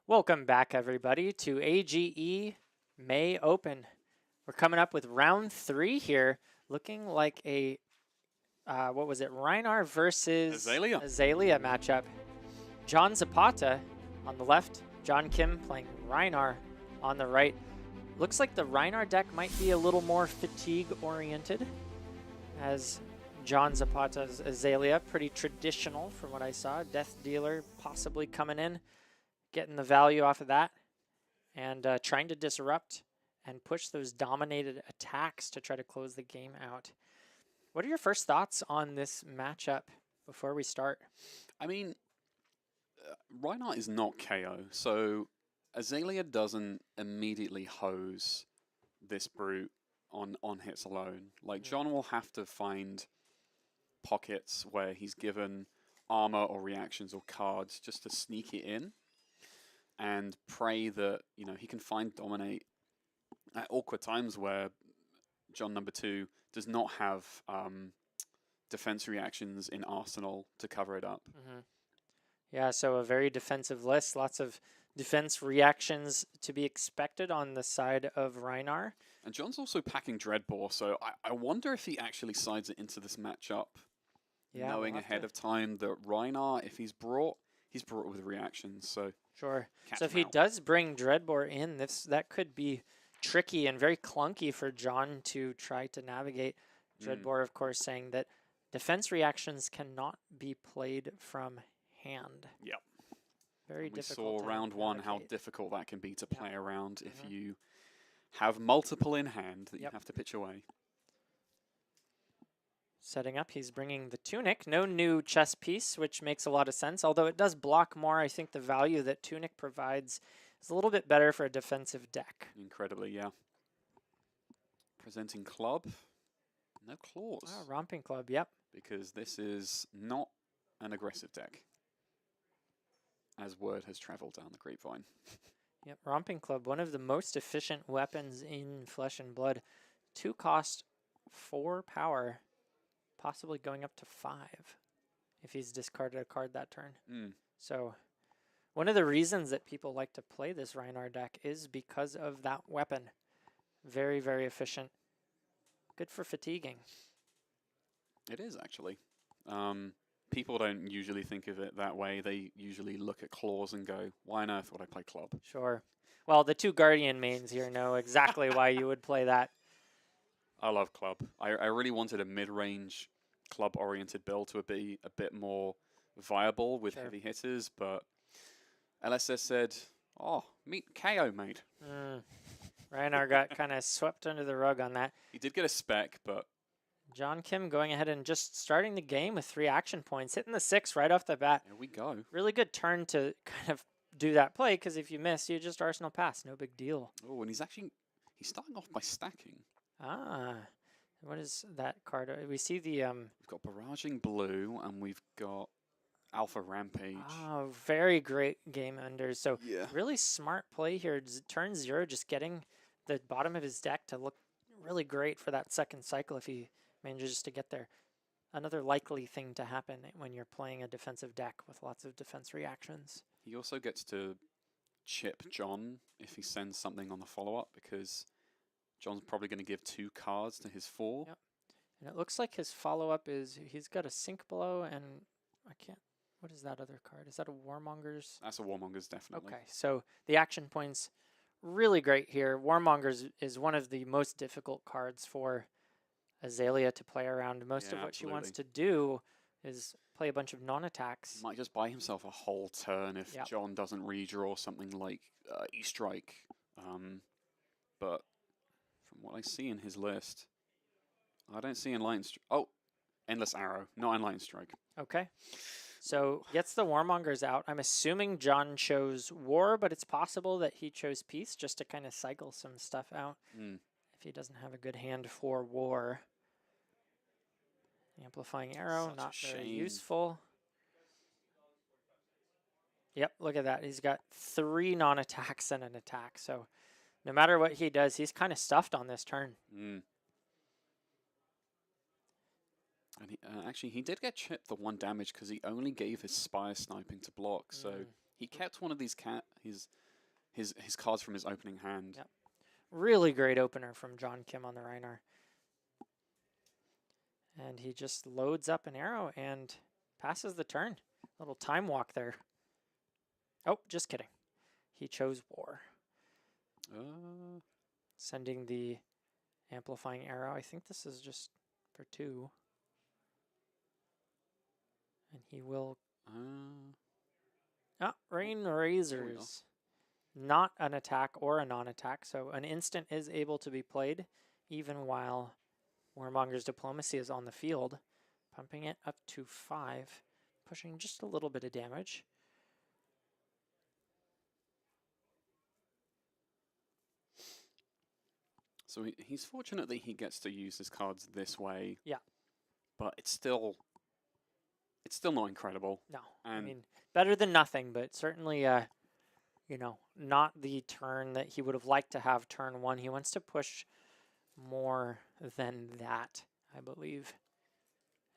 Welcome back, everybody, to AGE May Open. We're coming up with round 3 here, looking like a, what was it, Rhinar versus Azalea matchup. John Zapata on the left, John Kim playing Rhinar on the right. Looks like the Rhinar deck might be a little more fatigue-oriented, as John Zapata's Azalea, pretty traditional from what I saw. Death Dealer possibly coming in, getting the value off of that, and trying to disrupt and push those dominated attacks to try to close the game out. What are your first thoughts on this matchup before we start? I mean, Rhinar is not KO, so Azalea doesn't immediately hose this brute on hits alone. Like, John will have to find pockets where he's given armor or reactions or cards just to sneak it in and pray that, you know, he can find dominate at awkward times where John number 2 does not have defense reactions in arsenal to cover it up. Yeah, so a very defensive list, lots of defense reactions to be expected on the side of Rhinar. And John's also packing Dreadbore, so I wonder if he actually sides it into this matchup, knowing ahead of time that Rhinar, if he's brought with reactions. So sure. So if he does bring Dreadbore in, that could be tricky and very clunky for John to try to navigate. Dreadbore, of course, saying that defense reactions cannot be played from hand. Yep. Very difficult. We saw round 1 how difficult that can be to play around if you have multiple in hand that you have to pitch away. Setting up, he's bringing the Tunic. No new chess piece, which makes a lot of sense. Although it does block more, I think the value that Tunic provides is a little bit better for a defensive deck. Incredibly, yeah. Presenting club. No claws. Oh, Romping Club, yep. Because this is not an aggressive deck, as word has traveled down the grapevine. Yep, Romping Club, one of the most efficient weapons in Flesh and Blood. 2 cost, 4 power, possibly going up to 5 if he's discarded a card that turn. So one of the reasons that people like to play this Rhinar deck is because of that weapon. Very, very efficient. Good for fatiguing. It is, actually. People don't usually think of it that way. They usually look at claws and go, why on earth would I play club? Sure. Well, the 2 Guardian mains here know exactly why you would play that. I love club. I really wanted a mid-range club-oriented build to be a bit more viable with heavy hitters, but LSS said, oh, meet KO, mate. Rhinar got kind of swept under the rug on that. He did get a spec, but John Kim going ahead and just starting the game with 3 action points, hitting the 6 right off the bat. There we go. Really good turn to kind of do that play, because if you miss, you just Arsenal pass. No big deal. Oh, and he's starting off by stacking. Ah, what is that card? We see the we've got Barraging Blue, and we've got Alpha Rampage. Oh, very great game under. So really smart play here. Turn 0, just getting the bottom of his deck to look really great for that second cycle if he manages to get there. Another likely thing to happen when you're playing a defensive deck with lots of defense reactions. He also gets to chip John if he sends something on the follow-up, because John's probably going to give 2 cards to his 4. Yep. And it looks like his follow-up is he's got a Sink Blow, and what is that other card? Is that a Warmonger's? That's a Warmonger's, definitely. Okay, so the action points really great here. Warmonger's is one of the most difficult cards for Azalea to play around. Most of what she wants to do is play a bunch of non-attacks. Might just buy himself a whole turn if John doesn't redraw something like E-Strike. But from what I see in his list, I don't see Enlightened Strike. Oh, Endless Arrow, not Enlightened Strike. Okay. So gets the Warmongers out. I'm assuming John chose War, but it's possible that he chose Peace just to kind of cycle some stuff out if he doesn't have a good hand for War. Amplifying Arrow, not very useful. Yep, look at that. He's got 3 non-attacks and an attack. So no matter what he does, he's kind of stuffed on this turn. And actually, he did get chipped the 1 damage because he only gave his Spire Sniping to block. So He kept one of these his cards from his opening hand. Yep. Really great opener from John Kim on the Rhinar. And he just loads up an arrow and passes the turn. Little time walk there. Oh, just kidding. He chose war. Sending the amplifying arrow. I think this is just for 2. And he will... Rain Razors. Not an attack or a non-attack, so an instant is able to be played even while Warmonger's Diplomacy is on the field. Pumping it up to 5, pushing just a little bit of damage. So he's fortunate that he gets to use his cards this way. Yeah. But it's still not incredible. No, and I mean, better than nothing, but certainly, you know, not the turn that he would have liked to have turn 1. He wants to push more than that, I believe.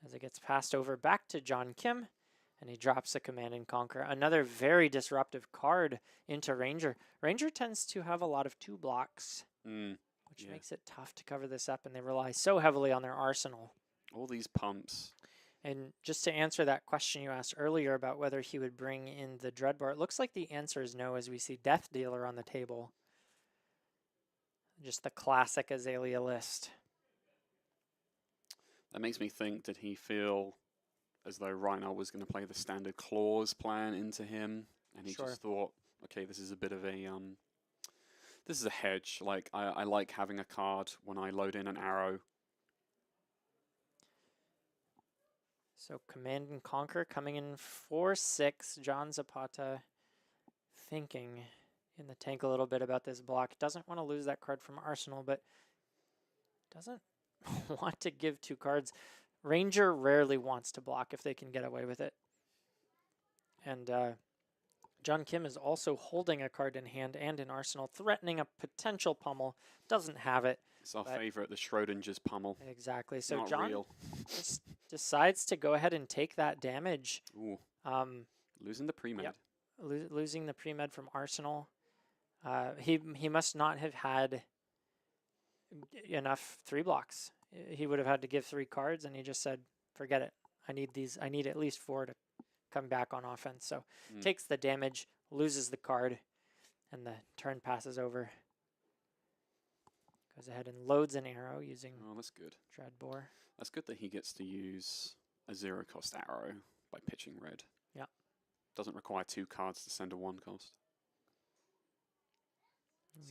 As it gets passed over back to John Kim, and he drops a Command and Conquer. Another very disruptive card into Ranger. Ranger tends to have a lot of 2 blocks, which makes it tough to cover this up, and they rely so heavily on their arsenal. All these pumps. And just to answer that question you asked earlier about whether he would bring in the Dreadbar, it looks like the answer is no, as we see Death Dealer on the table. Just the classic Azalea list. That makes me think, did he feel as though Rhinar was going to play the standard claws plan into him? And he just thought, okay, this is a bit of a, this is a hedge. Like, I like having a card when I load in an arrow. So Command and Conquer coming in 4/6. John Zapata thinking in the tank a little bit about this block. Doesn't want to lose that card from Arsenal, but doesn't want to give 2 cards. Ranger rarely wants to block if they can get away with it. And John Kim is also holding a card in hand and in Arsenal, threatening a potential pummel. Doesn't have it. It's our favorite, the Schrodinger's pummel. Exactly. So Not John real. just decides to go ahead and take that damage. Ooh. Losing the pre-med. Yep. Losing the pre-med from Arsenal. He must not have had enough 3 blocks. He would have had to give 3 cards, and he just said, forget it. I need these. I need at least 4 to come back on offense. So takes the damage, loses the card, and the turn passes over. Goes ahead and loads an arrow using that's good. Dreadbore. That's good that he gets to use a 0-cost arrow by pitching red. Yeah. Doesn't require 2 cards to send a 1-cost.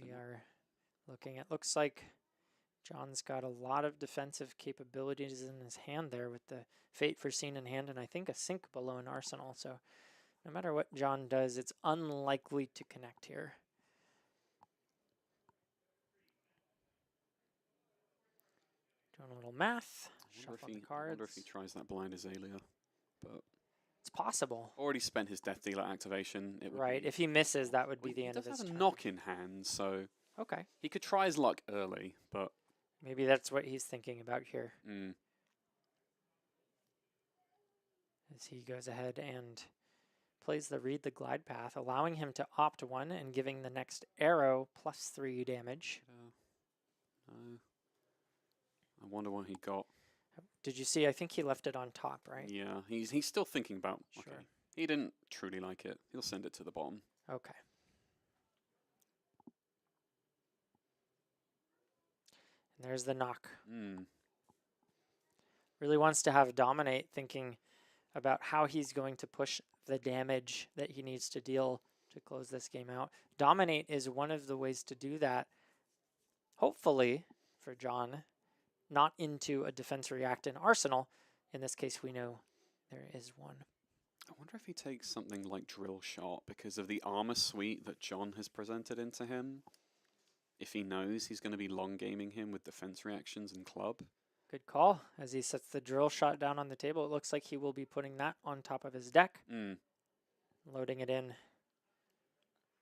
We are looking at, looks like John's got a lot of defensive capabilities in his hand there with the Fate Foreseen in hand, and I think a Sink below an Arsenal. So no matter what John does, it's unlikely to connect here. Doing a little math. Shuffle the cards. I wonder if he tries that blind Azalea, but it's possible. Already spent his Death Dealer activation. It would right. be, if he misses, that would be the end of his turn. He does have turn. a knock in hand, so okay. He could try his luck early, but maybe that's what he's thinking about here. As he goes ahead and plays the Read the Glide Path, allowing him to opt 1 and giving the next arrow +3 damage. I wonder what he got. Did you see? I think he left it on top, right? Yeah, he's still thinking about. Sure. Okay, he didn't truly like it. He'll send it to the bottom. Okay. And there's the knock. Really wants to have Dominate, thinking about how he's going to push the damage that he needs to deal to close this game out. Dominate is one of the ways to do that, hopefully, for John, not into a defense react in Arsenal. In this case, we know there is one. I wonder if he takes something like Drill Shot because of the armor suite that John has presented into him. If he knows he's going to be long gaming him with defense reactions and club. Good call. As he sets the Drill Shot down on the table, it looks like he will be putting that on top of his deck. Loading it in.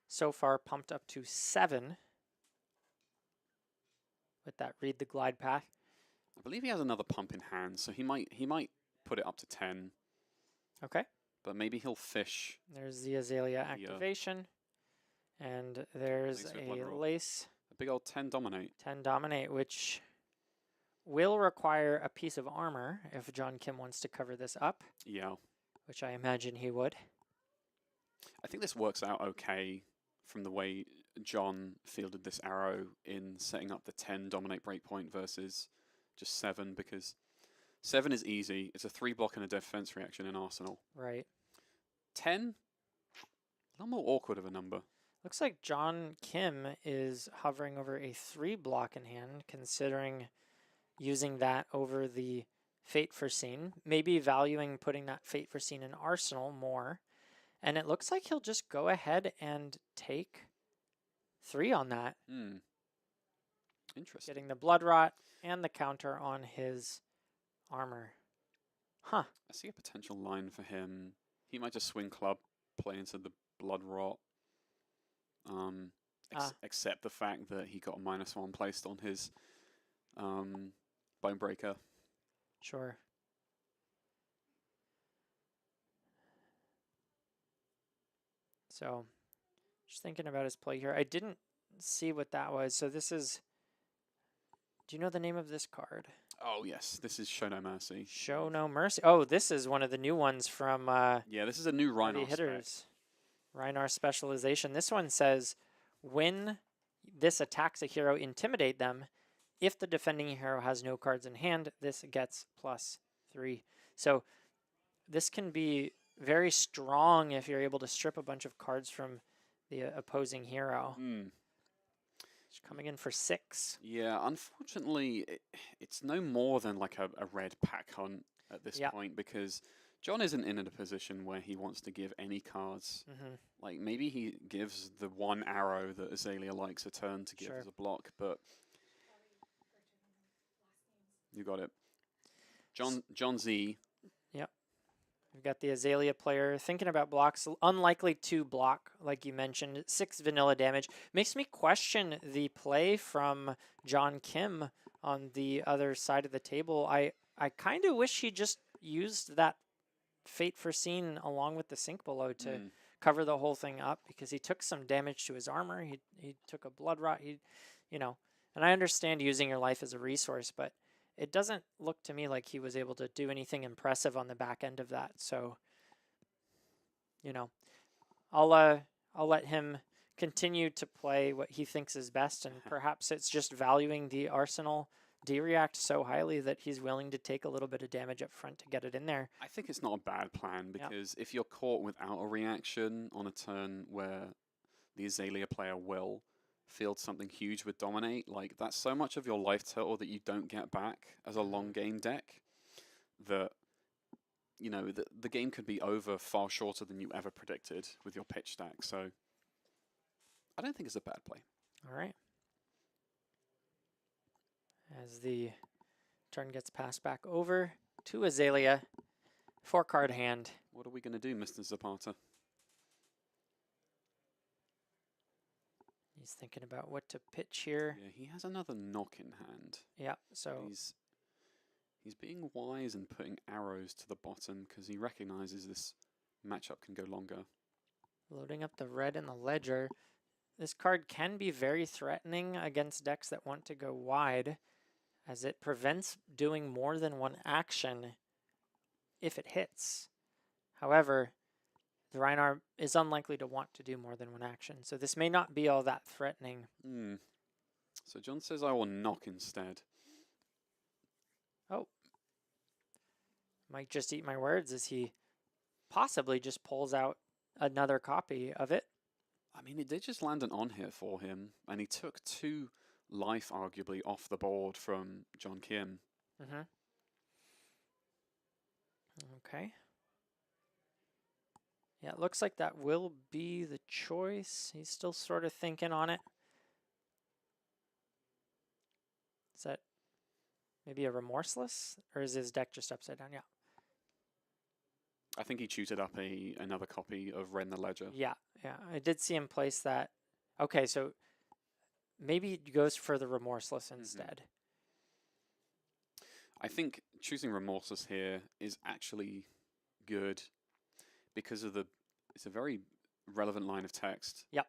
So far, pumped up to 7 with that Read the Glide Path. I believe he has another pump in hand, so he might put it up to 10. Okay. but maybe he'll fish. There's the Azalea activation. And there's Lace with a Bloodrot. lace A big old 10 dominate. 10 dominate, which will require a piece of armor if John Kim wants to cover this up. Yeah. Which I imagine he would. I think this works out okay from the way John fielded this arrow in setting up the 10 dominate breakpoint versus just 7, because 7 is easy. It's a 3 block and a defense reaction in Arsenal. Right. 10, a little more awkward of a number. Looks like John Kim is hovering over a 3 block in hand, considering using that over the Fate Foreseen, maybe valuing putting that Fate Foreseen in Arsenal more. And it looks like he'll just go ahead and take 3 on that. Interesting. Getting the Blood Rot and the counter on his armor. Huh. I see a potential line for him. He might just swing club, play into the Blood Rot. Except the fact that he got a -1 placed on his Bonebreaker. Sure. So, just thinking about his play here. I didn't see what that was. So this is... Do you know the name of this card? Oh, yes. This is Show No Mercy. Show No Mercy. Oh, this is one of the new ones from... yeah, this is a new Rhinar hitters. Rhinar specialization. This one says, when this attacks a hero, intimidate them. If the defending hero has no cards in hand, this gets +3. So this can be very strong if you're able to strip a bunch of cards from the opposing hero. It's coming in for 6. Yeah, unfortunately, it's no more than like a red pack hunt at this point, because John isn't in a position where he wants to give any cards. Like, maybe he gives the 1 arrow that Azalea likes a turn to give as a block, but... You got it. John Z. Yep. We've got the Azalea player thinking about blocks. Unlikely to block, like you mentioned. 6 vanilla damage. Makes me question the play from John Kim on the other side of the table. I kind of wish he just used that Fate Foreseen along with the Sink Below to cover the whole thing up, because he took some damage to his armor. He took a Blood Rot. And I understand using your life as a resource, but it doesn't look to me like he was able to do anything impressive on the back end of that. So, I'll let him continue to play what he thinks is best, and perhaps it's just valuing the Arsenal D-React so highly that he's willing to take a little bit of damage up front to get it in there. I think it's not a bad plan, because if you're caught without a reaction on a turn where the Azalea player will field something huge with Dominate, like, that's so much of your life total that you don't get back as a long game deck that, the game could be over far shorter than you ever predicted with your pitch stack. So I don't think it's a bad play. All right. As the turn gets passed back over to Azalea, 4-card hand. What are we going to do, Mr. Zapata? He's thinking about what to pitch here. Yeah, he has another knock in hand. Yeah, so he's being wise and putting arrows to the bottom, because he recognizes this matchup can go longer. Loading up the red in the ledger. This card can be very threatening against decks that want to go wide, as it prevents doing more than 1 action if it hits. However, the Rhinar is unlikely to want to do more than 1 action, so this may not be all that threatening. So John says I will knock instead. Oh. Might just eat my words as he possibly just pulls out another copy of it. I mean, it did just land an on-hit for him, and he took 2 life, arguably, off the board from John Kim. Okay. Yeah, it looks like that will be the choice. He's still sort of thinking on it. Is that maybe a Remorseless? Or is his deck just upside down? Yeah. I think he tutored up another copy of Ren the Ledger. Yeah, yeah. I did see him place that. Okay, so maybe he goes for the Remorseless instead. I think choosing Remorseless here is actually good, because of it's a very relevant line of text. Yep.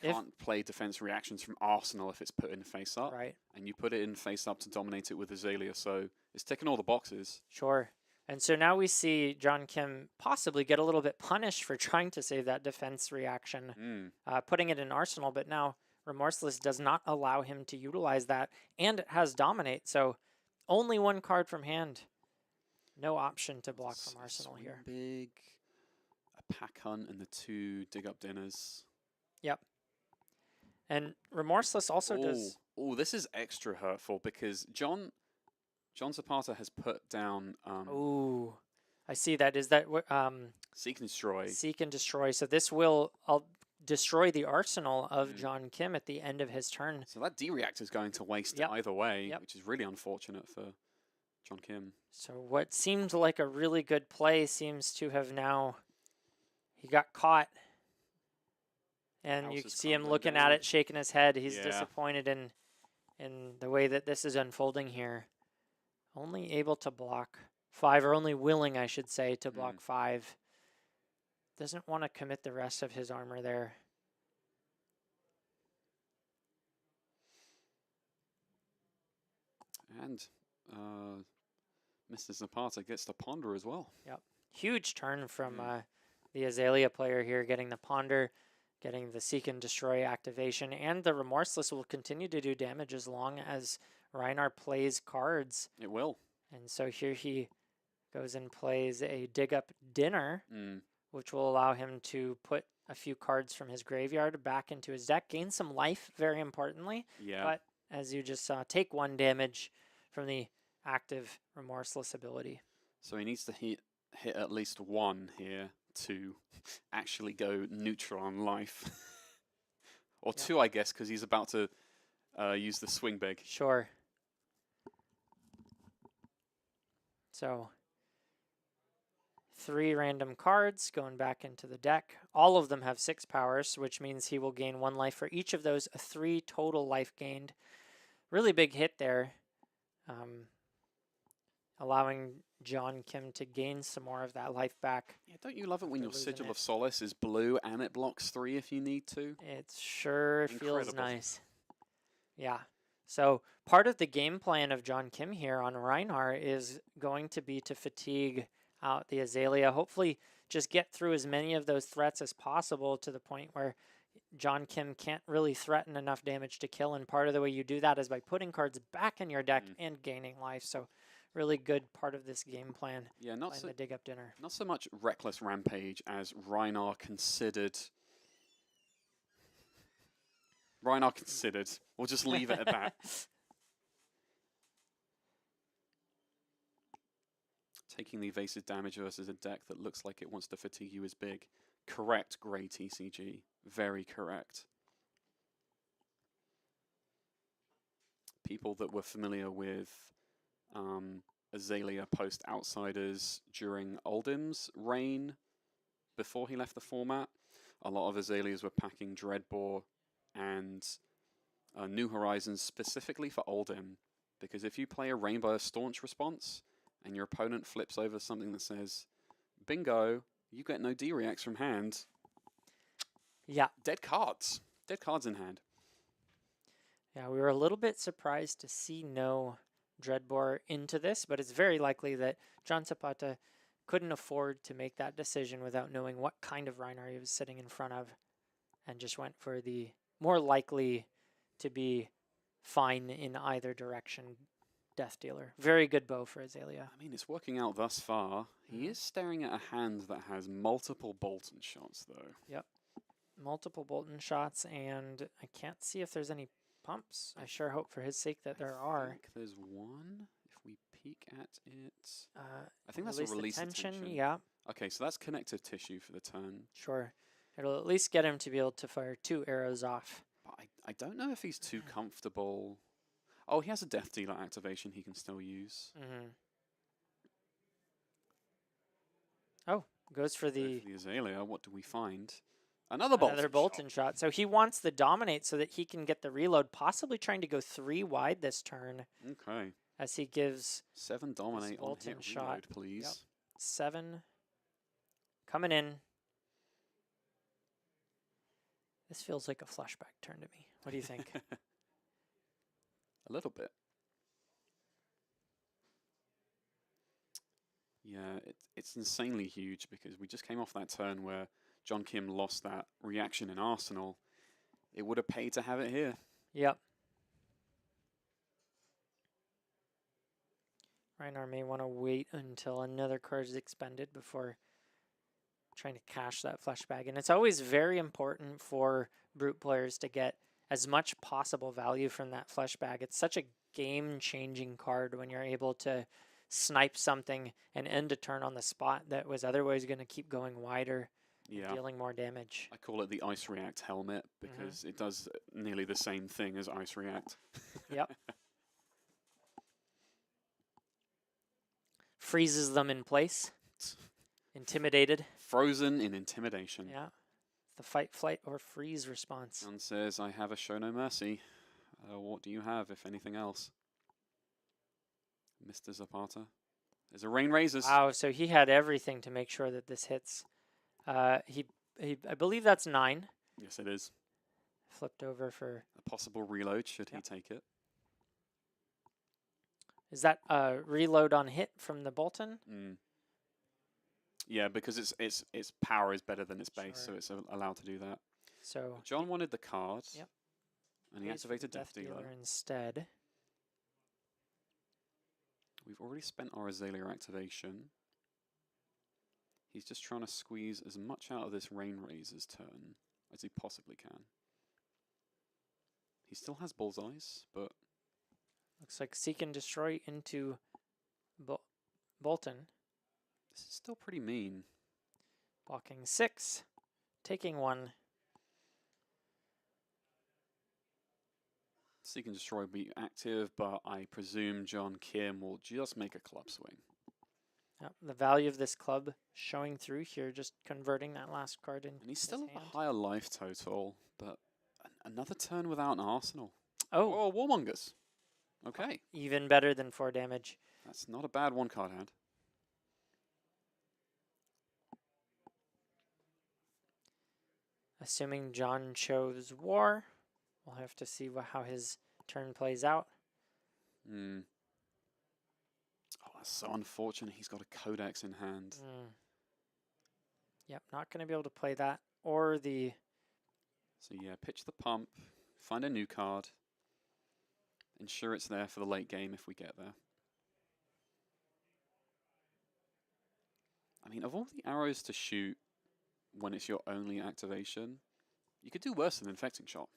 Can't play defense reactions from Arsenal if it's put in face up. Right. And you put it in face up to dominate it with Azalea, so it's ticking all the boxes. Sure. And so now we see John Kim possibly get a little bit punished for trying to save that defense reaction, putting it in Arsenal, but now Remorseless does not allow him to utilize that, and it has Dominate, so only one card from hand. No option to block from Arsenal here. Big, a pack hunt, and the 2 dig up dinners. Yep. And Remorseless also does... Oh, this is extra hurtful because John Zapata has put down... oh, I see that. Is that what... Seek and Destroy. Seek and Destroy. So this will destroy the arsenal of John Kim at the end of his turn. So that D-Reactor is going to waste either way, which is really unfortunate for John Kim. So what seemed like a really good play seems to have now... He got caught. And you see him looking at it, shaking his head. He's disappointed in the way that this is unfolding here. Only able to block 5, or only willing, I should say, to block 5. Doesn't want to commit the rest of his armor there. And Mr. Zapata gets the Ponder as well. Yep. Huge turn from the Azalea player here, getting the Ponder, getting the Seek and Destroy activation, and the Remorseless will continue to do damage as long as Rhinar plays cards. It will. And so here he goes and plays a Dig Up Dinner, which will allow him to put a few cards from his graveyard back into his deck, gain some life, very importantly. Yeah. But as you just saw, take 1 damage from the active Remorseless ability. So he needs to hit at least 1 here to actually go neutral on life. Or 2, I guess, because he's about to use the Swing Big. Sure. So 3 random cards going back into the deck. All of them have 6 powers, which means he will gain 1 life for each of those, 3 total life gained. Really big hit there, allowing John Kim to gain some more of that life back. Yeah, don't you love it when your Sigil of Solace is blue and it blocks 3 if you need to? It sure feels nice. Yeah. So part of the game plan of John Kim here on Rhinar is going to be to fatigue out the Azalea. Hopefully just get through as many of those threats as possible to the point where John Kim can't really threaten enough damage to kill. And part of the way you do that is by putting cards back in your deck and gaining life. So really good part of this game plan. Yeah, not so, the Dig Up Dinner. Not so much Reckless Rampage as Rhinar considered. Rhinar considered. We'll just leave it at that. Taking the evasive damage versus a deck that looks like it wants to fatigue you is big. Correct, Grey TCG. Very correct. People that were familiar with Azalea post Outsiders during Oldhim's reign before he left the format, a lot of Azaleas were packing Dreadbore and New Horizons specifically for Oldhim, because if you play a Rainbow Staunch response and your opponent flips over something that says, bingo, you get no D-reacts from hand. Yeah. Dead cards. Dead cards in hand. Yeah, we were a little bit surprised to see no Dreadbore into this, but it's very likely that John Zapata couldn't afford to make that decision without knowing what kind of Rhinar he was sitting in front of, and just went for the more likely to be fine in either direction Death Dealer. Very good bow for Azalea. I mean, it's working out thus far. He is staring at a hand that has multiple Bolton shots, though. Yep. Multiple Bolton shots, and I can't see if there's any pumps. I sure hope for his sake that there are. I think there's one. If we peek at it, I think that's a release attention. Yeah. Okay, so that's connective tissue for the turn. Sure. It'll at least get him to be able to fire 2 arrows off. But I don't know if he's too comfortable. Oh, he has a Death Dealer activation he can still use. Oh, goes for the Azalea. What do we find? Another Bolton shot. So he wants the Dominate so that he can get the reload, possibly trying to go 3 wide this turn. Okay. As he gives 7 Dominate on Bolton hit shot. reload, please. Yep. 7 coming in. This feels like a flashback turn to me. What do you think? A little bit. Yeah, it's insanely huge because we just came off that turn where John Kim lost that reaction in Arsenal. It would have paid to have it here. Yep. Rhinar may want to wait until another card is expended before trying to cash that flesh bag. And it's always very important for brute players to get as much possible value from that flesh bag. It's such a game-changing card when you're able to snipe something and end a turn on the spot that was otherwise going to keep going wider, and dealing more damage. I call it the Ice React helmet because it does nearly the same thing as Ice React. Yep. Freezes them in place. Intimidated. Frozen in intimidation. Yeah. The fight, flight, or freeze response. John says, I have a show no mercy. What do you have, if anything else? Mr. Zapata. There's a rain razors. Wow, so he had everything to make sure that this hits. I believe that's 9. Yes, it is. Flipped over for... A possible reload, should he take it. Is that a reload on hit from the Bolton? Yeah, because its power is better than its base, so it's allowed to do that. So John wanted the card. Yep. And he activated Death Dealer. Instead. We've already spent our Azalea activation. He's just trying to squeeze as much out of this Rain Razor's turn as he possibly can. He still has Bullseyes, but... Looks like Seek and Destroy into Bolton. This is still pretty mean. Blocking 6. Taking 1. Seek and Destroy will be active, but I presume John Kim will just make a club swing. Yep, the value of this club showing through here, just converting that last card in. And he's still at a higher life total, but another turn without an Arsenal. Oh, Warmongers. Okay. Even better than 4 damage. That's not a bad one card hand. Assuming John chose War, we'll have to see how his turn plays out. Oh, that's so unfortunate. He's got a Codex in hand. Yep, not going to be able to play that. Or the... So yeah, pitch the pump, find a new card, ensure it's there for the late game if we get there. I mean, of all the arrows to shoot when it's your only activation, you could do worse than Infecting Shot.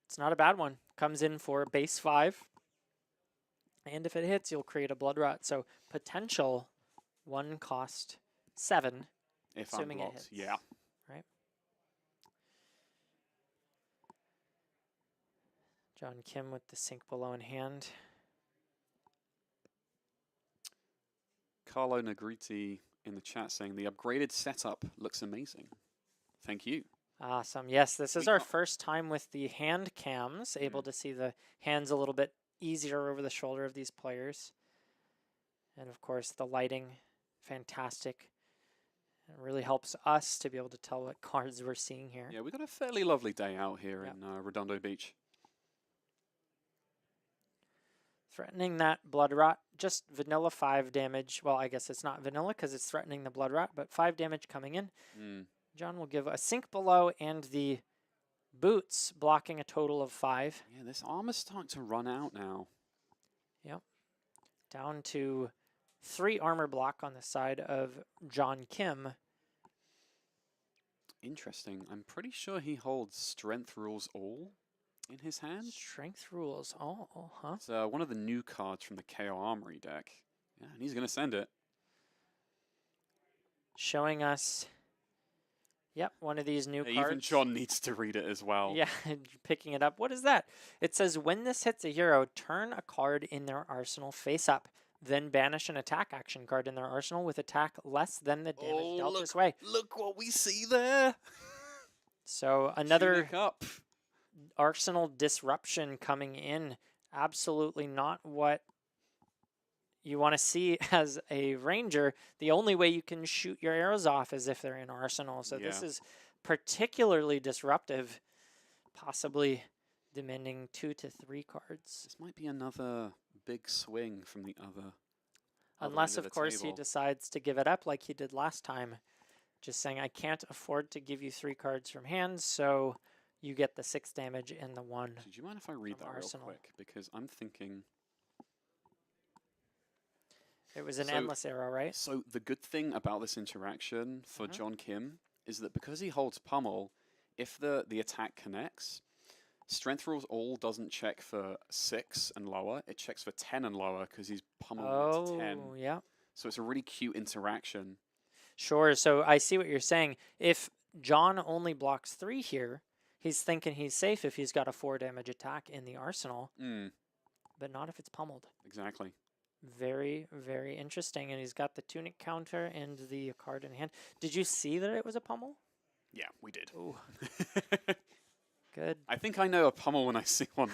It's not a bad one. Comes in for base 5. And if it hits, you'll create a Blood Rot. So potential 1 cost 7. If assuming unblocked, it hits. yeah. Right. John Kim with the sink below in hand. Carlo Negriti in the chat saying the upgraded setup looks amazing. Thank you. Awesome. Yes, this is our first time with the hand cams, able to see the hands a little bit easier over the shoulder of these players. And of course, the lighting, fantastic. It really helps us to be able to tell what cards we're seeing here. Yeah, we've got a fairly lovely day out here in Redondo Beach. Threatening that Blood Rot, just vanilla 5 damage. Well, I guess it's not vanilla because it's threatening the Blood Rot, but 5 damage coming in. John will give a sink below and the boots blocking a total of 5. Yeah, this armor's starting to run out now. Yep. Down to 3 armor block on the side of John Kim. Interesting. I'm pretty sure he holds Strength Rules All in his hand. Strength Rules All, huh? It's one of the new cards from the KO Armory deck. Yeah, and he's going to send it. Showing us, yep, one of these new cards. Even John needs to read it as well. Yeah, picking it up. What is that? It says, when this hits a hero, turn a card in their arsenal face up. Then banish an attack action card in their arsenal with attack less than the damage dealt this way. Look what we see there. So another arsenal disruption coming in. Absolutely not what you want to see as a ranger, the only way you can shoot your arrows off is if they're in arsenal. So this is particularly disruptive, possibly demanding 2 to 3 cards. This might be another big swing from the other Unless, end of course, he table. decides to give it up like he did last time. Just saying, I can't afford to give you 3 cards from hand, so you get the 6 damage and the 1. Do you mind if I read that arsenal. real quick? Because I'm thinking... It was an endless arrow, right? So the good thing about this interaction for John Kim is that because he holds pummel, if the attack connects, Strength Rules All doesn't check for 6 and lower, it checks for 10 and lower because he's pummeling it to 10. Oh, yeah. So it's a really cute interaction. Sure, so I see what you're saying. If John only blocks 3 here, he's thinking he's safe if he's got a 4 damage attack in the arsenal, but not if it's pummeled. Exactly. Very, very interesting. And he's got the tunic counter and the card in hand. Did you see that it was a pummel? Yeah, we did. Oh, good. I think I know a pummel when I see one.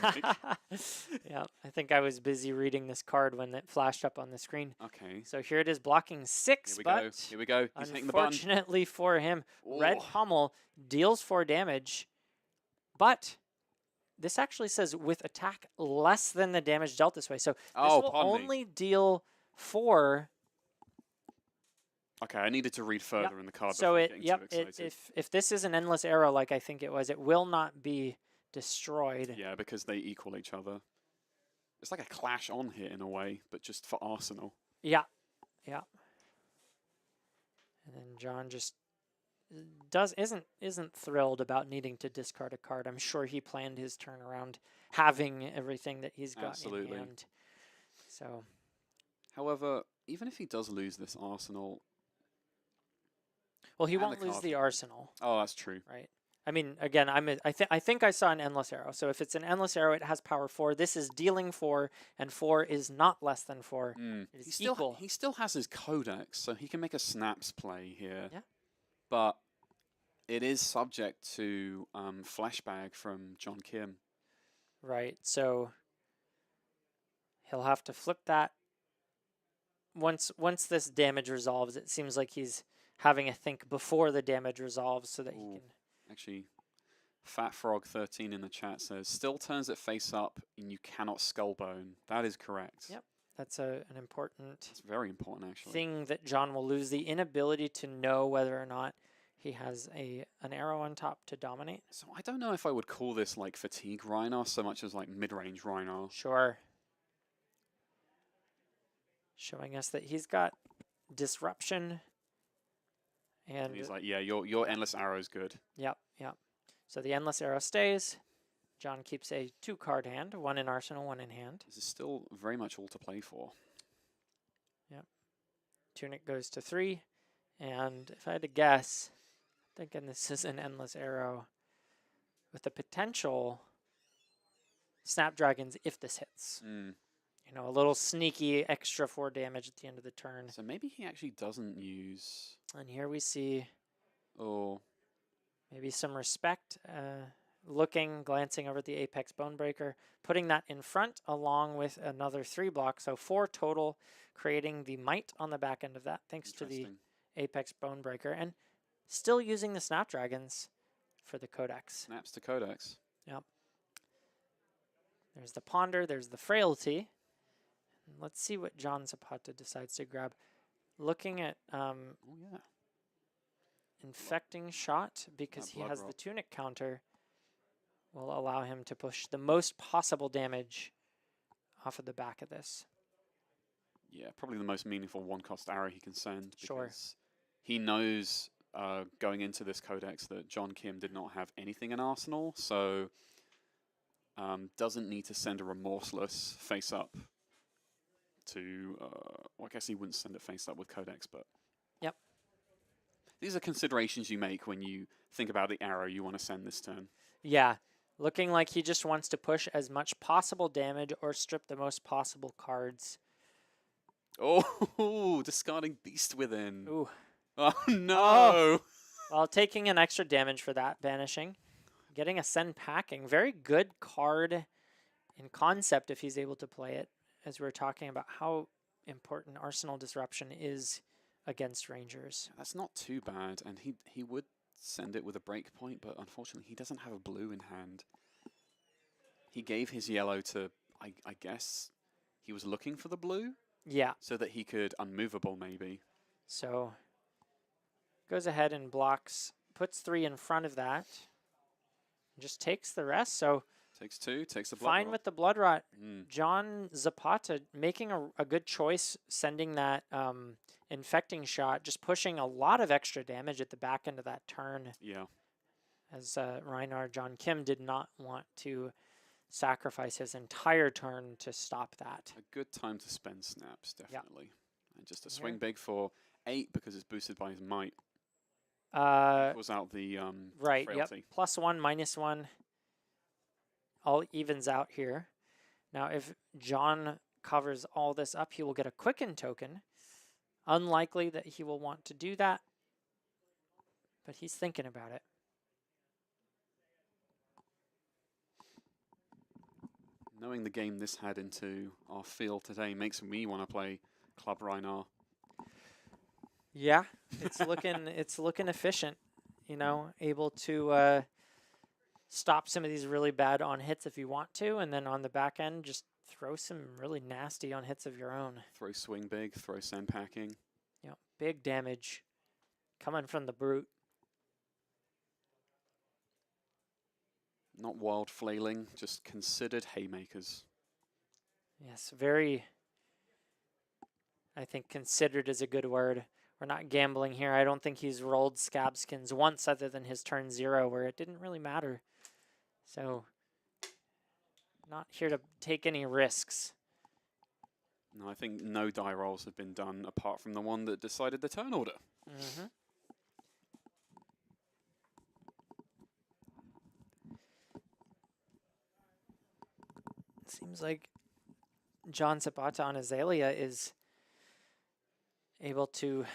Yeah, I think I was busy reading this card when it flashed up on the screen. Okay. So here it is, blocking 6, but Here we go. He's hitting the button. Unfortunately for him, red pummel deals 4 damage, but this actually says with attack less than the damage dealt this way. So this will only deal 4. Okay, I needed to read further in the card So before getting too excited. if this is an endless arrow like I think it was, it will not be destroyed. Yeah, because they equal each other. It's like a clash on hit in a way, but just for Arsenal. Yeah, yeah. And then John just isn't thrilled about needing to discard a card. I'm sure he planned his turn around having everything that he's got in hand. So, however, even if he does lose this Arsenal, well, he won't lose the arsenal. Oh, that's true. Right. I mean, again, I think I saw an endless arrow. So if it's an endless arrow, it has power 4. This is dealing 4, and 4 is not less than 4. It is equal. He still has his codex, so he can make a snaps play here. Yeah. But it is subject to flashback from John Kim. Right. So he'll have to flip that. Once this damage resolves, it seems like he's having a think before the damage resolves so that he can... Actually, Fat Frog 13 in the chat says, still turns it face up and you cannot skullbone. That is correct. Yep. That's an important... It's very important, actually. ...thing that John will lose, the inability to know whether or not he has an arrow on top to dominate. So I don't know if I would call this like fatigue Rhinar so much as like mid-range Rhinar. Sure. Showing us that he's got disruption. And he's like, yeah, your endless arrow is good. Yep, yep. So the endless arrow stays. John keeps a 2-card hand, 1 in arsenal, 1 in hand. This is still very much all to play for. Yep. Tunic goes to 3. And if I had to guess, I'm thinking this is an endless arrow with the potential Snapdragons if this hits. You know, a little sneaky extra 4 damage at the end of the turn. So maybe he actually doesn't use... And here we see maybe some respect, glancing over at the Apex Bonebreaker, putting that in front along with another 3 blocks, so 4 total, creating the might on the back end of that, thanks to the Apex Bonebreaker, and still using the Snapdragons for the Codex. Snaps to Codex. Yep. There's the Ponder, there's the Frailty. Let's see what John Zapata decides to grab. Looking at Infecting Shot, because he has the Tunic counter, will allow him to push the most possible damage off of the back of this. Yeah, probably the most meaningful 1-cost arrow he can send. Sure. He knows going into this codex that John Kim did not have anything in Arsenal, so doesn't need to send a Remorseless face up to... well, I guess he wouldn't send it face up with codex, but... Yep. These are considerations you make when you think about the arrow you want to send this turn. Yeah. Looking like he just wants to push as much possible damage or strip the most possible cards. Oh, discarding Beast Within. Ooh. Oh, no. Oh. Well, taking an extra damage for that, banishing. Getting a Send Packing. Very good card in concept if he's able to play it, as we were talking about how important arsenal disruption is against Rangers. That's not too bad, and he would send it with a breakpoint, but unfortunately he doesn't have a blue in hand. He gave his yellow to, I guess, he was looking for the blue? Yeah. So that he could unmovable, maybe. So goes ahead and blocks, puts 3 in front of that, just takes the rest. So Takes 2, takes the blood fine rot. with the blood rot. Mm. John Zapata making a good choice, sending that infecting shot, just pushing a lot of extra damage at the back end of that turn. Yeah. As Rhinar, John Kim did not want to sacrifice his entire turn to stop that. A good time to spend snaps, definitely. Yep. And just a swing big for 8 because it's boosted by his might. Equals out the right, frailty. yep. +1, -1. All evens out here. Now, if John covers all this up, he will get a quicken token. Unlikely that he will want to do that, but he's thinking about it. Knowing the game this had into our field today makes me want to play Club Rhinar. Yeah, it's looking efficient. You know, able to stop some of these really bad on hits if you want to, and then on the back end, just throw some really nasty on hits of your own. Throw swing big, throw sand packing. Yeah, big damage coming from the brute. Not wild flailing, just considered haymakers. Yes, very, I think considered is a good word. We're not gambling here. I don't think he's rolled scab skins once other than his turn 0 where it didn't really matter. So, not here to take any risks. No, I think no die rolls have been done apart from the one that decided the turn order. Mm-hmm. Seems like John Zapata on Azalea is able to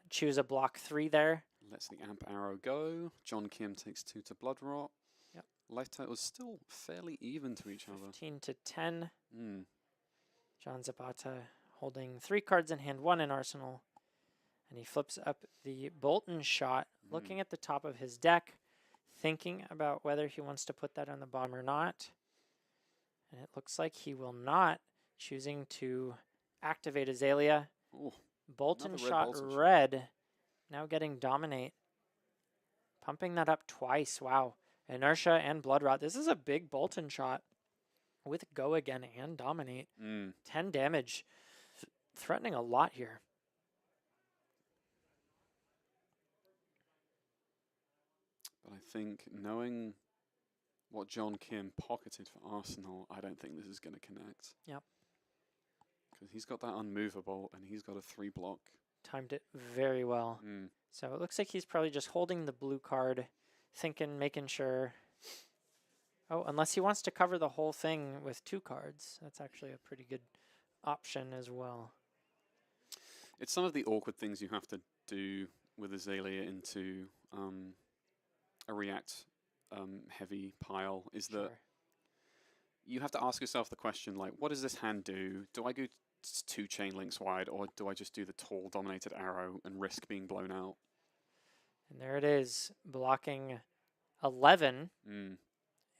choose a block 3 there. Lets the amp arrow go. John Kim takes 2 to blood rot. Yep. Life totals still fairly even to each other. 15 to 10. Mm. John Zapata holding 3 cards in hand, 1 in arsenal. And he flips up the Bolton shot, looking at the top of his deck, thinking about whether he wants to put that on the bottom or not. And it looks like he will not, choosing to activate Azalea. Ooh, Bolton shot Bolton shot. red, now getting dominate. Pumping that up twice, wow. Inertia and blood rot. This is a big Bolton shot with go again and dominate. 10 damage, threatening a lot here. But I think knowing what John Kim pocketed for Arsenal, I don't think this is going to connect. Yep. Because he's got that unmovable and he's got a 3 block. Timed it very well. So it looks like he's probably just holding the blue card, thinking, making sure. Oh, unless he wants to cover the whole thing with 2 cards. That's actually a pretty good option as well. It's some of the awkward things you have to do with Azalea into a react heavy pile is that you have to ask yourself the question, like, what does this hand do? Do I go 2 chain links wide, or do I just do the tall dominated arrow and risk being blown out? And there it is, blocking 11.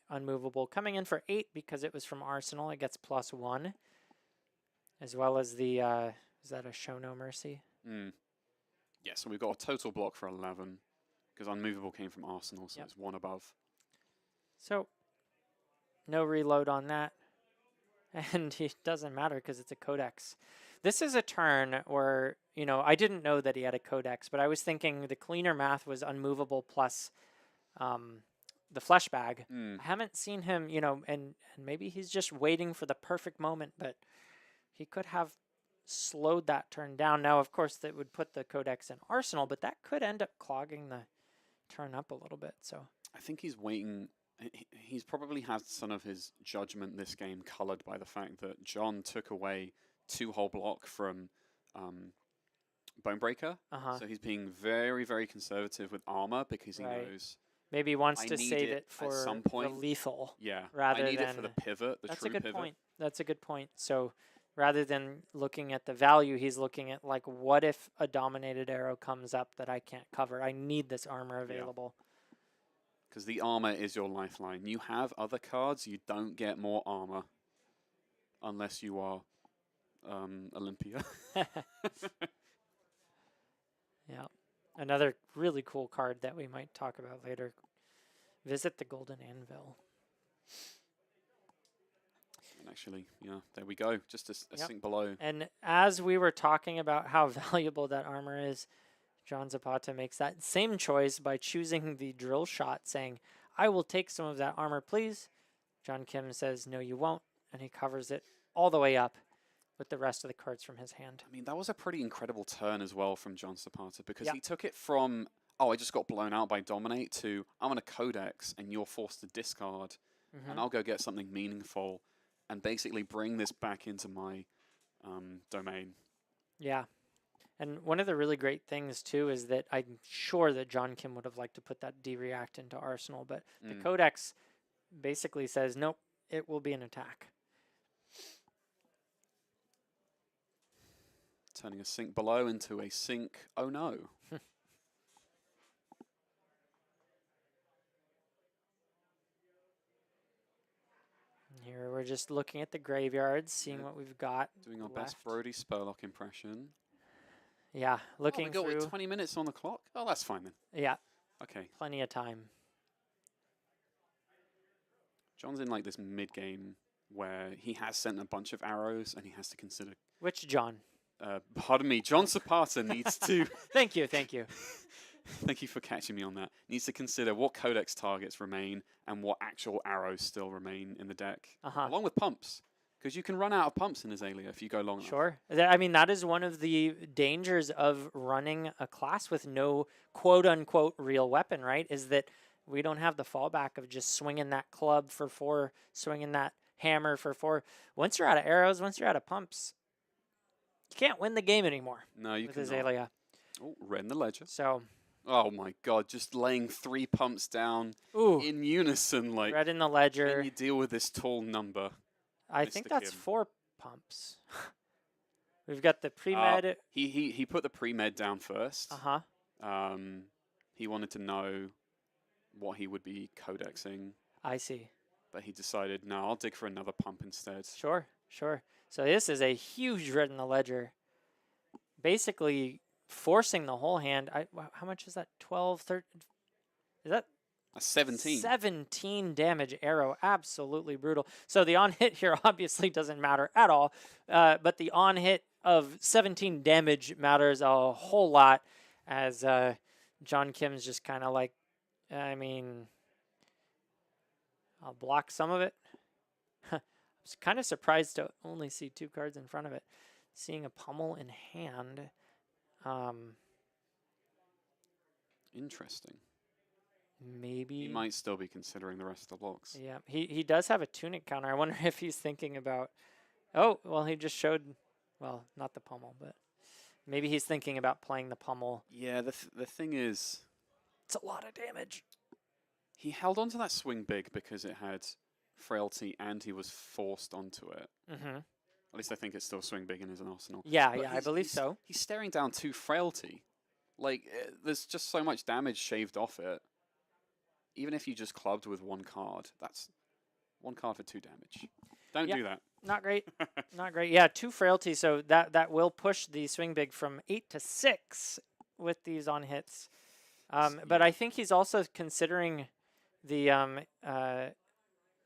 Unmovable. Coming in for 8 because it was from Arsenal. It gets +1. As well as the, is that a Show No Mercy? Yeah, so we've got a total block for 11 because unmovable came from Arsenal, so it's 1 above. So, no reload on that. And it doesn't matter because it's a codex. This is a turn where, you know, I didn't know that he had a codex, but I was thinking the cleaner math was unmovable plus the flesh bag. I haven't seen him, you know, and maybe he's just waiting for the perfect moment, but he could have slowed that turn down. Now, of course, that would put the codex in Arsenal, but that could end up clogging the turn up a little bit. So I think he's waiting. He's probably had some of his judgment this game coloured by the fact that John took away 2 whole block from Bonebreaker. So he's being very, very conservative with armor because he knows maybe he wants to save it for at some point. the lethal. Yeah, rather I need than it for the pivot, the that's true a good pivot. point. That's a good point. So Rather than looking at the value, he's looking at, like, what if a dominated arrow comes up that I can't cover? I need this armor available. Because the armor is your lifeline. You have other cards, you don't get more armor. Unless you are Olympia. Yeah. Another really cool card that we might talk about later. Visit the Golden Anvil. And actually, yeah, there we go. Just a sink below. And as we were talking about how valuable that armor is, John Zapata makes that same choice by choosing the drill shot, saying, I will take some of that armor, please. John Kim says, no, you won't. And he covers it all the way up with the rest of the cards from his hand. I mean, that was a pretty incredible turn as well from John Zapata, because he took it from, oh, I just got blown out by Dominate, to I'm going to Codex and you're forced to discard, and I'll go get something meaningful and basically bring this back into my domain. Yeah. And one of the really great things, too, is that I'm sure that John Kim would have liked to put that D-React into Arsenal, but the Codex basically says, nope, it will be an attack. Turning a sink below into a sink, oh no. Here we're just looking at the graveyards, seeing what we've got. Doing our left. best Brody Spurlock impression. Yeah, looking we got through. 20 minutes on the clock? Oh, that's fine then. Yeah. Okay. Plenty of time. John's in like this mid-game where he has sent a bunch of arrows and he has to consider... Which John? Pardon me, John Zapata needs to... Thank you, thank you. Thank you for catching me on that. Needs to consider what Codex targets remain and what actual arrows still remain in the deck. Along with pumps. Because you can run out of pumps in Azalea if you go long enough. Sure. I mean, that is one of the dangers of running a class with no quote-unquote real weapon, right? Is that we don't have the fallback of just swinging that club for 4, swinging that hammer for 4. Once you're out of arrows, once you're out of pumps, you can't win the game anymore. No, you with cannot. Azalea. Oh, red in the ledger. So... Oh my god, just laying 3 pumps down in unison. Like, red in the ledger. Can you deal with this tall number? I think that's 4 pumps. We've got the pre-med. He put the pre-med down first. Uh-huh. He wanted to know what he would be codexing. I see. But he decided, no, I'll dig for another pump instead. Sure, sure. So this is a huge red in the ledger. Basically forcing the whole hand. How much is that? 12, 13? Is that? A 17. 17 damage arrow. Absolutely brutal. So the on-hit here obviously doesn't matter at all. But the on-hit of 17 damage matters a whole lot, as John Kim's just kind of like, I mean, I'll block some of it. I was kind of surprised to only see 2 cards in front of it. Seeing a pummel in hand. Interesting. Maybe he might still be considering the rest of the blocks. Yeah, he does have a tunic counter. I wonder if he's thinking about... Oh, well, he just showed... Well, not the pummel, but maybe he's thinking about playing the pummel. Yeah, the thing is... It's a lot of damage. He held onto that swing big because it had frailty and he was forced onto it. Mm-hmm. At least I think it's still swing big in his arsenal. Yeah, but yeah, I believe so. He's staring down 2 frailty. Like, there's just so much damage shaved off it. Even if you just clubbed with 1 card, that's 1 card for 2 damage. Don't do that. Not great. Not great. Yeah, 2 frailty, so that will push the swing big from 8 to 6 with these on hits. But I think he's also considering the... oh,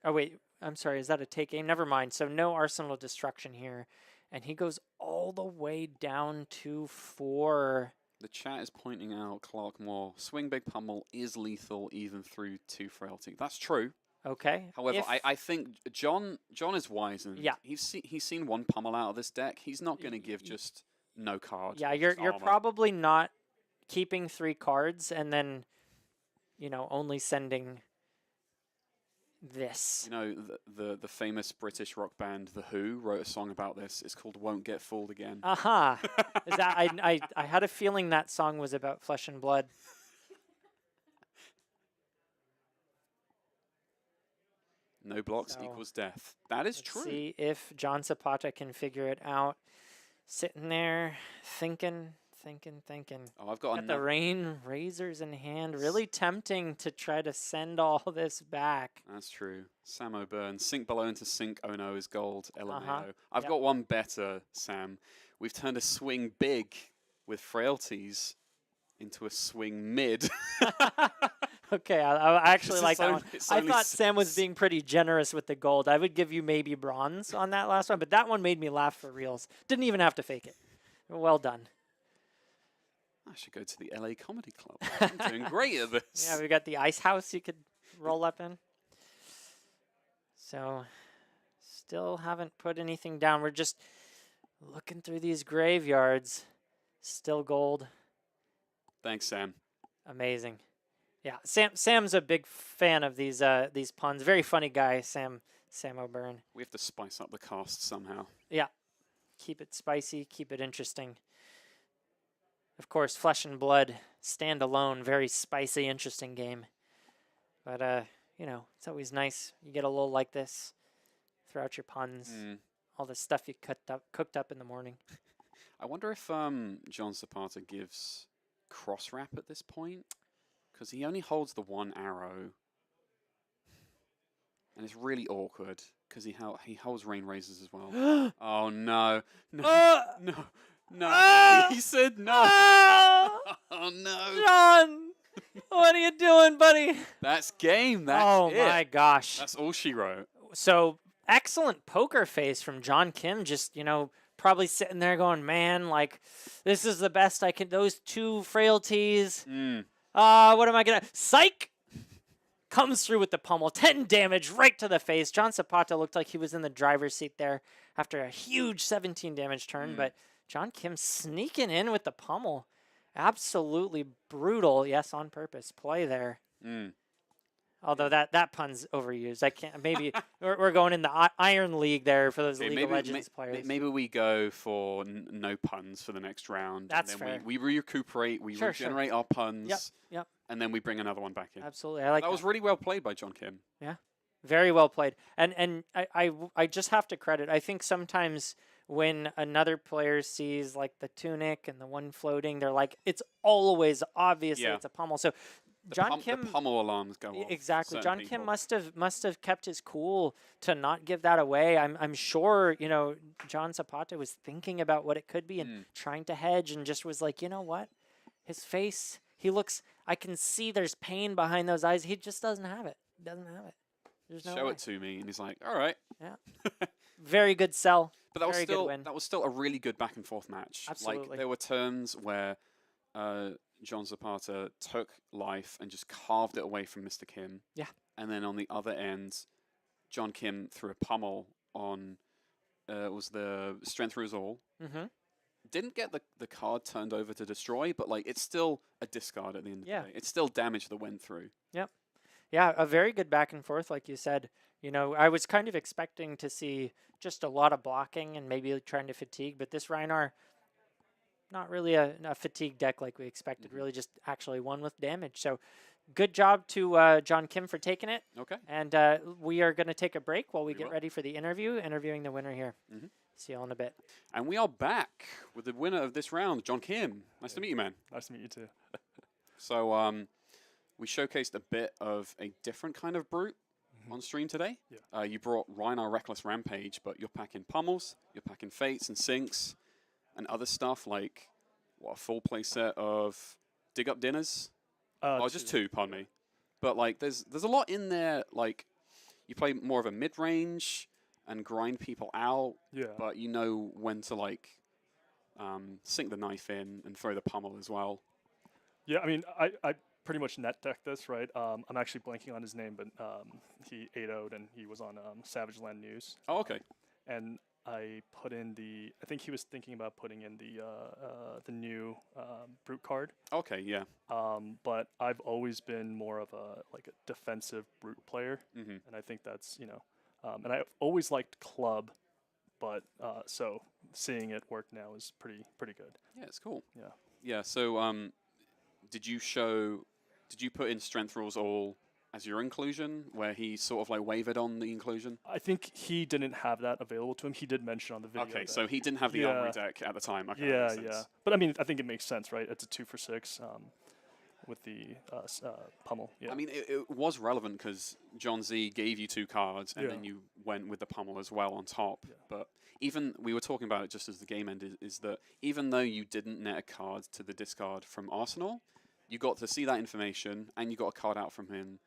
wait. I'm sorry. Is that a take aim? Never mind. So no arsenal destruction here. And he goes all the way down to 4. The chat is pointing out Clark Moore. Swing big pummel is lethal even through 2 frailty. That's true. Okay. However, I think John is wise, and yeah. he's seen 1 pummel out of this deck. He's not going to give just no card. Yeah, you're probably not keeping 3 cards and then, you know, only sending this. You know, the famous British rock band The Who wrote a song about this. It's called "Won't Get Fooled Again." Aha! Is that I had a feeling that song was about flesh and blood. No blocks So, equals death. That is let's true. see if John Zapata can figure it out. Sitting there, thinking. Oh, I've got Got the another. rain razors in hand. Really tempting to try to send all this back. That's true. Sam O'Byrne. Sink below into sink. Oh no, is gold. LMAO. I've Yep. got one better, Sam. We've turned a swing big with frailties into a swing mid. Okay, I actually This like is that one. it's I only thought Sam was 6. being pretty generous with the gold. I would give you maybe bronze on that last one, but that one made me laugh for reals. Didn't even have to fake it. Well done. I should go to the LA Comedy Club. I'm doing great at this. Yeah, we got the ice house you could roll up in. So, still haven't put anything down. We're just looking through these graveyards. Still gold. Thanks, Sam. Amazing. Yeah, Sam's a big fan of these puns. Very funny guy, Sam O'Byrne. We have to spice up the cast somehow. Yeah. Keep it spicy, keep it interesting. Of course, Flesh and Blood, standalone, very spicy, interesting game. But you know, it's always nice. You get a little like this throughout your puns. All the stuff you cooked up in the morning. I wonder if John Zapata gives cross wrap at this point, because he only holds the one arrow, and it's really awkward because he holds rain razors as well. Oh no, no, no! He said no. Oh no, John, what are you doing, buddy? that's game. That's oh it. my gosh! That's all she wrote. So excellent poker face from John Kim. Just probably sitting there going, man, like this is the best I can. Those 2 frailties. What am I gonna? Psych! Comes through with the pummel. 10 damage right to the face. John Zapata looked like he was in the driver's seat there after a huge 17 damage turn, but John Kim sneaking in with the pummel. Absolutely brutal. Yes, on purpose. Play there. Although that pun's overused. I can't. Maybe we're going in the Iron League there for those League of Legends players. Maybe we go for no puns for the next round. That's and then fair. We recuperate, we regenerate our puns. Yep. And then we bring another one back in. Absolutely. I like that. That was really well played by John Kim. Yeah. Very well played. And I just have to credit. I think sometimes when another player sees like the tunic and the one floating, they're like, it's always obviously it's a pummel. So John Kim, the pummel alarms go off. Exactly. John Kim must have kept his cool to not give that away. I'm sure, John Zapata was thinking about what it could be and trying to hedge and just was like, you know what? His face, I can see there's pain behind those eyes. He just doesn't have it. There's no Show way. it to me, and he's like, all right. Yeah. Very good sell. But that Very was still a really good back and forth match. Absolutely. Like there were turns where John Zapata took life and just carved it away from Mr. Kim. Yeah. And then on the other end, John Kim threw a pummel on was the Strength Rules All. Didn't get the card turned over to destroy, but like it's still a discard at the end of the day. It's still damage that went through. Yep. Yeah, a very good back and forth, like you said. I was kind of expecting to see just a lot of blocking and maybe trying to fatigue, but this Rhinar, not really a fatigue deck like we expected. Really just actually won with damage. So good job to John Kim for taking it. Okay. And we are going to take a break while we get ready for the interviewing the winner here. See you all in a bit. And we are back with the winner of this round, John Kim. Nice to meet you, man. Nice to meet you, too. So we showcased a bit of a different kind of brute on stream today. Yeah. You brought Rhinar Reckless Rampage, but you're packing pummels, you're packing fates and sinks, and other stuff like, a full play set of dig up dinners? Just 2, pardon me. But like, there's a lot in there. Like, you play more of a mid-range and grind people out, but you know when to like sink the knife in and throw the pummel as well. Yeah, I mean, I pretty much net deck this, right? I'm actually blanking on his name, but he 8-0'd and he was on Savage Land News. Oh, okay. And I put in I think he was thinking about putting in the new brute card. Okay, yeah. But I've always been more of a defensive brute player, and I think that's and I've always liked club, but so seeing it work now is pretty good. Yeah, it's cool. Yeah. Yeah. So did you put in Strength Rules All as your inclusion, where he sort of like wavered on the inclusion? I think he didn't have that available to him. He did mention on the video. Okay, that so he didn't have the armory deck at the time. Okay, that makes sense. But I mean, I think it makes sense, right? It's a 2 for 6 with the pummel. Yeah. I mean, it was relevant because John Z gave you 2 cards, and then you went with the pummel as well on top. Yeah. But even, we were talking about it just as the game ended, is that even though you didn't net a card to the discard from Arsenal, you got to see that information, and you got a card out from him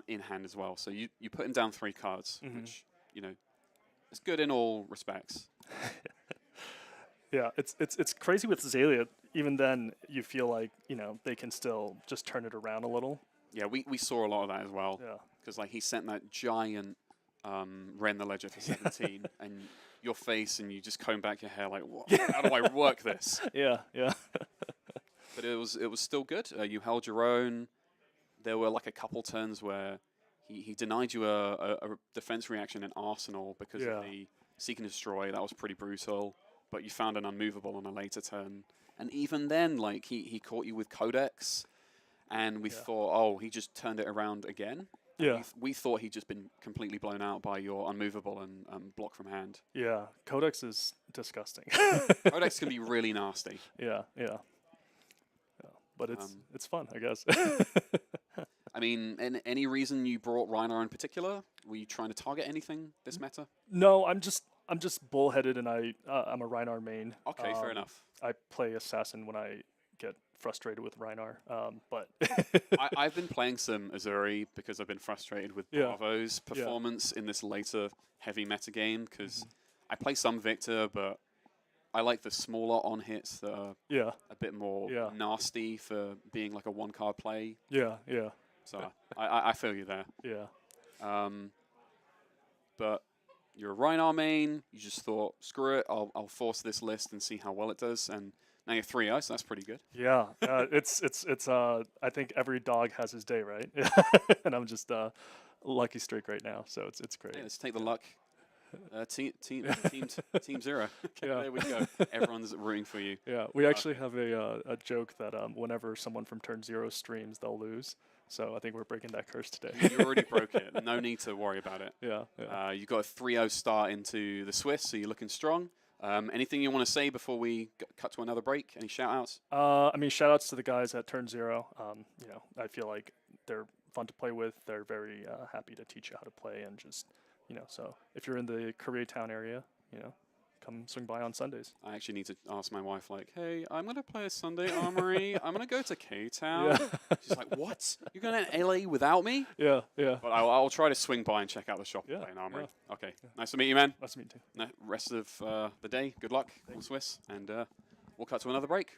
in hand as well. So you put him down 3 cards, which, you know, it's good in all respects. Yeah, it's crazy with Azalea. Even then, you feel like, you know, they can still just turn it around a little. Yeah, we saw a lot of that as well. Yeah. Because like he sent that giant Ren the Ledger for 17, and your face, and you just comb back your hair like, what? How do I work this? Yeah. But it was still good. You held your own. There were like a couple turns where he denied you a defense reaction in Arsenal because of the Seek and Destroy. That was pretty brutal. But you found an unmovable on a later turn. And even then, like, he caught you with Codex, and we thought, oh, he just turned it around again. Yeah. We thought he'd just been completely blown out by your unmovable and block from hand. Yeah, Codex is disgusting. Codex can be really nasty. Yeah. But it's fun, I guess. I mean, any reason you brought Rhinar in particular? Were you trying to target anything this meta? No, I'm just bullheaded, and I'm a Rhinar main. Okay, fair enough. I play assassin when I get frustrated with Rhinar, but I've been playing some Azuri because I've been frustrated with Bravo's performance in this later heavy meta game, because I play some Victor, but I like the smaller on hits that are a bit more nasty for being like a 1-card play. Yeah. So I feel you there. Yeah. But you're a Rhinar main. You just thought, screw it, I'll force this list and see how well it does. And now you're 3-0, so that's pretty good. Yeah. It's I think every dog has his day, right? And I'm just lucky streak right now, so it's great. Yeah, let's take the luck. Team 0. There we go. Everyone's rooting for you. Yeah, we actually have a joke that whenever someone from Turn 0 streams, they'll lose. So I think we're breaking that curse today. You already broke it. No need to worry about it. Yeah. You got a 3-0 start into the Swiss, so you're looking strong. Anything you want to say before we cut to another break? Any shout-outs? I mean, shout-outs to the guys at Turn 0. You know, I feel like they're fun to play with. They're very happy to teach you how to play, and just, you know, so if you're in the Koreatown area, you know, come swing by on Sundays. I actually need to ask my wife, like, hey, I'm going to play a Sunday Armory. I'm going to go to K-Town. She's like, what? You're going to LA without me? Yeah. But I'll try to swing by and check out the shop and play an Armory. Okay. Nice to meet you, man. Nice to meet you too. Rest of the day, good luck, all Swiss, and we'll cut to another break.